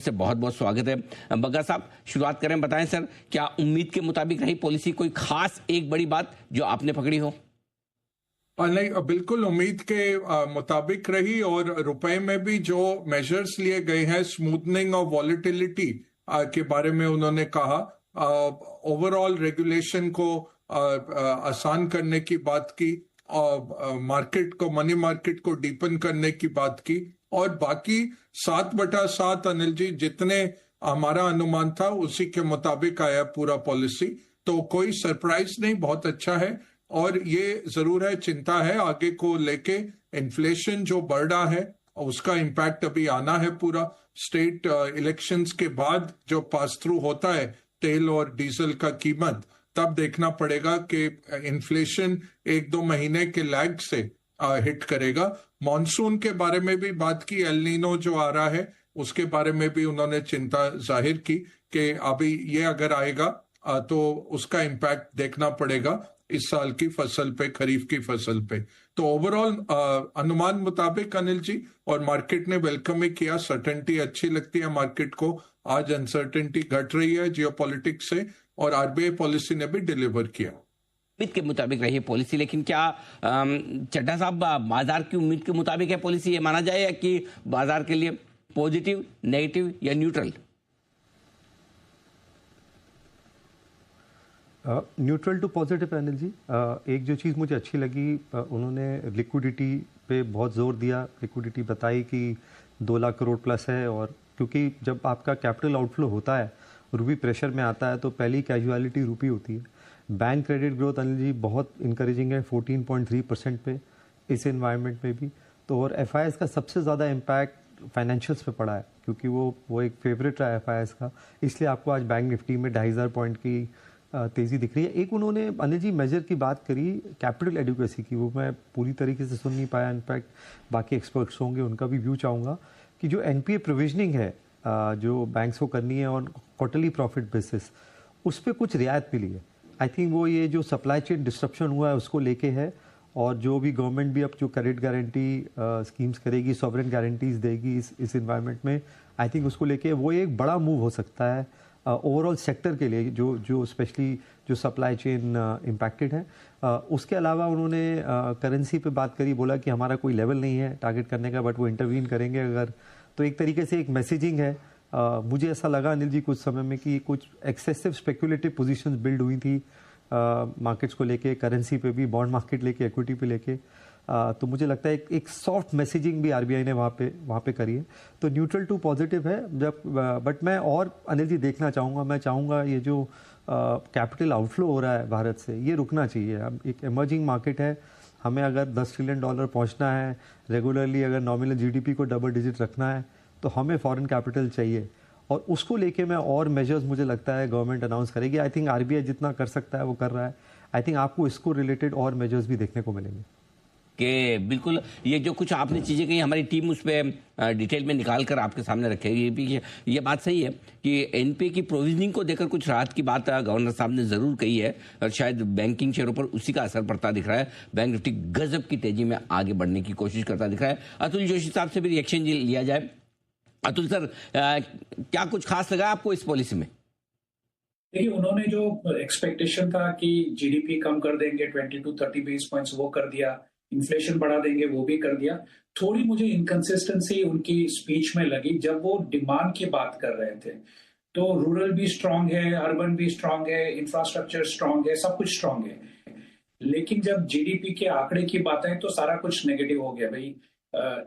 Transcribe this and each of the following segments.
से बहुत बहुत स्वागत है। बग्गा साहब, शुरुआत करें, बताएं सर, क्या उम्मीद के मुताबिक रही पॉलिसी? कोई खास एक बड़ी बात जो आपने पकड़ी हो? नहीं, बिल्कुल उम्मीद के मुताबिक रही। और रुपए में भी जो मेजर्स लिए गए हैं, स्मूथनिंग और वॉलेटिलिटी के बारे में उन्होंने कहा, ओवरऑल रेगुलेशन को आसान करने की बात की, और मार्केट को, मनी मार्केट को डीपन करने की बात की। और बाकी 7/7 अनिल जी, जितने हमारा अनुमान था उसी के मुताबिक आया पूरा पॉलिसी। तो कोई सरप्राइज नहीं, बहुत अच्छा है। और ये जरूर है, चिंता है आगे को लेके, इन्फ्लेशन जो बढ़ रहा है उसका इम्पैक्ट अभी आना है पूरा। स्टेट इलेक्शंस के बाद जो पास थ्रू होता है तेल और डीजल का कीमत, तब देखना पड़ेगा कि इन्फ्लेशन 1-2 महीने के लैग से हिट करेगा। मॉनसून के बारे में भी बात की, एल नीनो जो आ रहा है उसके बारे में भी उन्होंने चिंता जाहिर की कि अभी ये अगर आएगा तो उसका इम्पैक्ट देखना पड़ेगा इस साल की फसल पे, खरीफ की फसल पे। तो ओवरऑल अनुमान मुताबिक अनिल जी, और मार्केट ने वेलकम ही किया। सर्टेनिटी अच्छी लगती है मार्केट को। आज अनसर्टेनिटी घट रही है जियोपॉलिटिक्स से, और आरबीआई पॉलिसी ने भी डिलीवर किया। उम्मीद के मुताबिक रही है पॉलिसी, लेकिन क्या चड्ढा साहब, बाजार की उम्मीद के मुताबिक है पॉलिसी? ये माना जाए या कि बाजार के लिए पॉजिटिव, नेगेटिव या neutral? Neutral to positive Anil ji. एक जो चीज़ मुझे अच्छी लगी, उन्होंने लिक्विडिटी पे बहुत जोर दिया। लिक्विडिटी बताई कि 2 लाख करोड़ प्लस है, और क्योंकि जब आपका कैपिटल आउटफ्लो होता है, रूपी प्रेशर में आता है, तो पहली कैजुअलिटी रूपी होती है। Bank credit growth Anil ji बहुत इंकरेजिंग है, 14.3% पे इस एनवायरनमेंट में भी। तो और एफआईएस का सबसे ज़्यादा इम्पैक्ट फाइनेंशियल्स पे पड़ा है, क्योंकि वो एक फेवरेट रहा एफआईएस का। इसलिए आपको आज बैंक निफ्टी में 2500 पॉइंट की तेज़ी दिख रही है। एक उन्होंने अनिल जी मेजर की बात करी, कैपिटल एडिक्वेसी की, वो मैं पूरी तरीके से सुन नहीं पाया। इनफैक्ट बाकी एक्सपर्ट्स होंगे उनका भी व्यू चाहूँगा कि जो एनपीए प्रोविजनिंग है जो बैंक्स को करनी है ऑन क्वार्टरली प्रॉफिट बेसिस, उस पर कुछ रियायत मिली है। आई थिंक वो ये जो सप्लाई चेन डिस्ट्रप्शन हुआ है उसको लेके है, और जो भी गवर्नमेंट भी अब जो क्रेडिट गारंटी स्कीम्स करेगी, सॉवरेन गारंटीज देगी इस इन्वायरमेंट में, आई थिंक उसको लेके वो एक बड़ा मूव हो सकता है ओवरऑल सेक्टर के लिए, जो स्पेशली जो सप्लाई चेन इम्पैक्टेड है। उसके अलावा उन्होंने करेंसी पे बात करी, बोला कि हमारा कोई लेवल नहीं है टारगेट करने का, बट वो इंटरवीन करेंगे अगर। तो एक तरीके से एक मैसेजिंग है। मुझे ऐसा लगा अनिल जी कुछ समय में कि कुछ एक्सेसिव स्पेकुलेटिव पोजीशंस बिल्ड हुई थी मार्केट्स को लेके, करेंसी पे भी, बॉन्ड मार्केट लेके, इक्विटी पे लेके। तो मुझे लगता है एक सॉफ्ट मैसेजिंग भी आरबीआई ने वहाँ पे करी है। तो न्यूट्रल टू पॉजिटिव है। जब बट मैं और अनिल जी देखना चाहूँगा, मैं चाहूँगा ये जो कैपिटल आउटफ्लो हो रहा है भारत से, ये रुकना चाहिए। अब एक इमर्जिंग मार्केट है, हमें अगर $10 ट्रिलियन पहुँचना है रेगुलरली, अगर नॉमिनल जीडीपी को डबल डिजिट रखना है, तो हमें फॉरेन कैपिटल चाहिए। और उसको लेके मैं और मेजर्स मुझे लगता है गवर्नमेंट अनाउंस करेगी। आई थिंक आरबीआई जितना कर सकता है वो कर रहा है। आई थिंक आपको इसको रिलेटेड और मेजर्स भी देखने को मिलेंगे। कि बिल्कुल ये जो कुछ आपने चीज़ें कही, हमारी टीम उस पर डिटेल में निकाल कर आपके सामने रखेगी। ये बात सही है कि एनपीए की प्रोविजनिंग को देकर कुछ राहत की बात गवर्नर साहब ने ज़रूर कही है, और शायद बैंकिंग शेयरों पर उसी का असर पड़ता दिख रहा है। बैंक निफ्टी गजब की तेजी में आगे बढ़ने की कोशिश करता दिख रहा है। अतुल जोशी साहब से भी रिएक्शन लिया जाए। अतुल सर, क्या कुछ खास लगा आपको इस पॉलिसी में? देखिए, उन्होंने जो एक्सपेक्टेशन था कि जीडीपी कम कर देंगे 20 to 30 बेसिस पॉइंट्स, वो कर दिया। इन्फ्लेशन बढ़ा देंगे, वो भी कर दिया। थोड़ी मुझे इनकंसिस्टेंसी उनकी स्पीच में लगी जब वो डिमांड की बात कर रहे थे। तो रूरल भी स्ट्रांग है, अर्बन भी स्ट्रांग है, इंफ्रास्ट्रक्चर स्ट्रांग है, सब कुछ स्ट्रांग है। लेकिन जब जीडीपी के आंकड़े की बात है तो सारा कुछ नेगेटिव हो गया। भाई,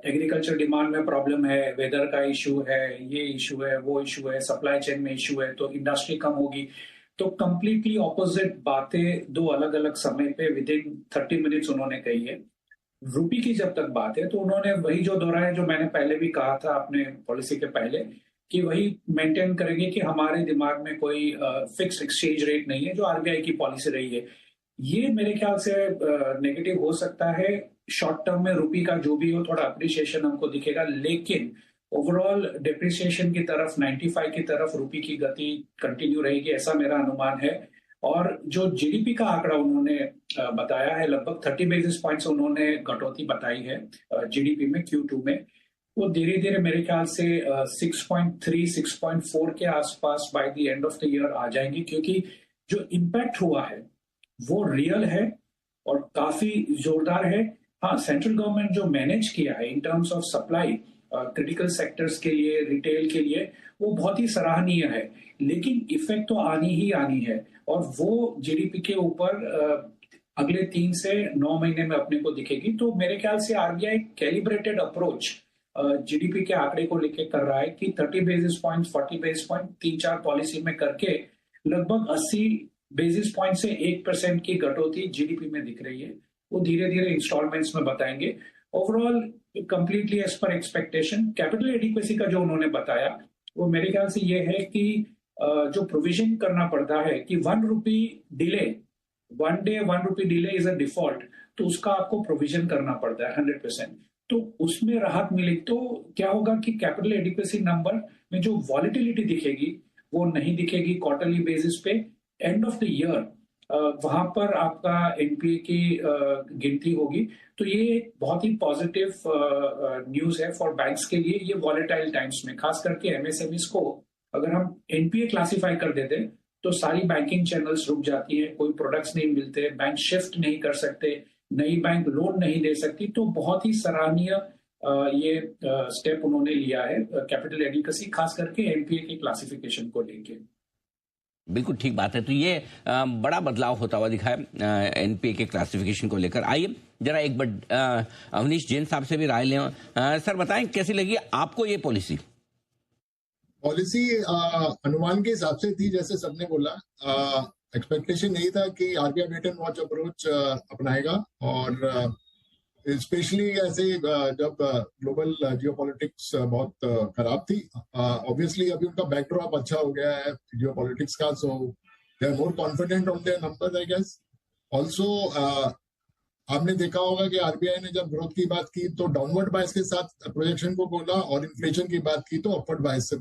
एग्रीकल्चर डिमांड में प्रॉब्लम है, वेदर का इशू है, ये इशू है, वो इशू है, सप्लाई चेन में इशू है, तो इंडस्ट्री कम होगी। तो कंप्लीटली ऑपोजिट बातें दो अलग अलग समय पे विदिन 30 मिनट्स उन्होंने कही है। रूपी की जब तक बात है तो उन्होंने वही जो दोहराया जो मैंने पहले भी कहा था अपने पॉलिसी के पहले, कि वही मेंटेन करेंगे कि हमारे दिमाग में कोई फिक्स्ड एक्सचेंज रेट नहीं है, जो आरबीआई की पॉलिसी रही है। ये मेरे ख्याल से नेगेटिव हो सकता है। शॉर्ट टर्म में रूपी का जो भी हो, थोड़ा अप्रिसिएशन हमको दिखेगा, लेकिन ओवरऑल डिप्रिसिएशन की तरफ, 95 की तरफ रूपी की गति कंटिन्यू रहेगी, ऐसा मेरा अनुमान है। और जो जीडीपी का आंकड़ा उन्होंने बताया है, लगभग 30 बेसिस पॉइंट्स उन्होंने कटौती बताई है जीडीपी में Q2 में। वो धीरे धीरे मेरे ख्याल से 6.3 6.4 के आसपास by the end of the year आ जाएंगे, क्योंकि जो इम्पैक्ट हुआ है वो रियल है और काफी जोरदार है। हाँ, सेंट्रल गवर्नमेंट जो मैनेज किया है in terms of supply critical sectors के लिए, रिटेल के लिए, वो बहुत ही सराहनीय है, लेकिन इफेक्ट तो आनी ही आनी है और वो जीडीपी के ऊपर अगले 3 से 9 महीने में अपने को दिखेगी। तो मेरे ख्याल से आरबीआई कैलिब्रेटेड अप्रोच जीडीपी के आंकड़े को लेके कर रहा है कि 30 basis point 40 basis point 3-4 policy में करके लगभग 80 बेसिस पॉइंट से 1% की कटौती जीडीपी में दिख रही है। वो धीरे धीरे इंस्टॉलमेंट्स में बताएंगे। Overall completely as per expectation. Capital adequacy का जो उन्होंने बताया वो मेरे ख्याल से ये है कि जो प्रोविजन करना पड़ता है कि 1 rupee delay, 1 day 1 rupee delay is a default, तो उसका आपको प्रोविजन करना पड़ता है 100%। तो उसमें राहत मिलेगी। तो क्या होगा कि कैपिटल एडिक्वेसी नंबर में जो वॉलिटिलिटी दिखेगी वो नहीं दिखेगी क्वार्टरली बेसिस पे। एंड ऑफ द ईयर वहां पर आपका एनपीए की गिनती होगी। तो ये एक बहुत ही पॉजिटिव न्यूज है फॉर बैंक्स के लिए ये वॉलेटाइल टाइम्स में। खास करके एमएसएमईज को अगर हम एनपीए क्लासिफाई कर देते तो सारी बैंकिंग चैनल्स रुक जाती है, कोई प्रोडक्ट्स नहीं मिलते, बैंक शिफ्ट नहीं कर सकते, नई बैंक लोन नहीं दे सकती। तो बहुत ही सराहनीय ये स्टेप उन्होंने लिया है कैपिटल एडिक्वेसी, खास करके एनपीए की क्लासिफिकेशन को लेके। बिल्कुल ठीक बात है। तो ये बड़ा बदलाव होता हुआ दिखा है एनपीए के क्लासिफिकेशन को लेकर। आइए जरा एक बार अवनीश जैन साहब से भी राय लें। सर बताएं कैसी लगी आपको ये पॉलिसी? अनुमान के हिसाब से थी, जैसे सबने बोला। एक्सपेक्टेशन यही था कि RBI wait and watch approach अपनाएगा और स्पेशली ऐसे जब ग्लोबल जियोपॉलिटिक्स बहुत खराब थी। ऑब्वियसली अभी उनका बैकड्रॉप अच्छा हो गया है जियोपॉलिटिक्स का, so they are more confident on their numbers I guess. Also आपने देखा होगा कि आरबीआई ने जब ग्रोथ की बात की तो डाउनवर्ड बायस के साथ प्रोजेक्शन को बोला और इन्फ्लेशन की बात की तो अपवर्ड बायस से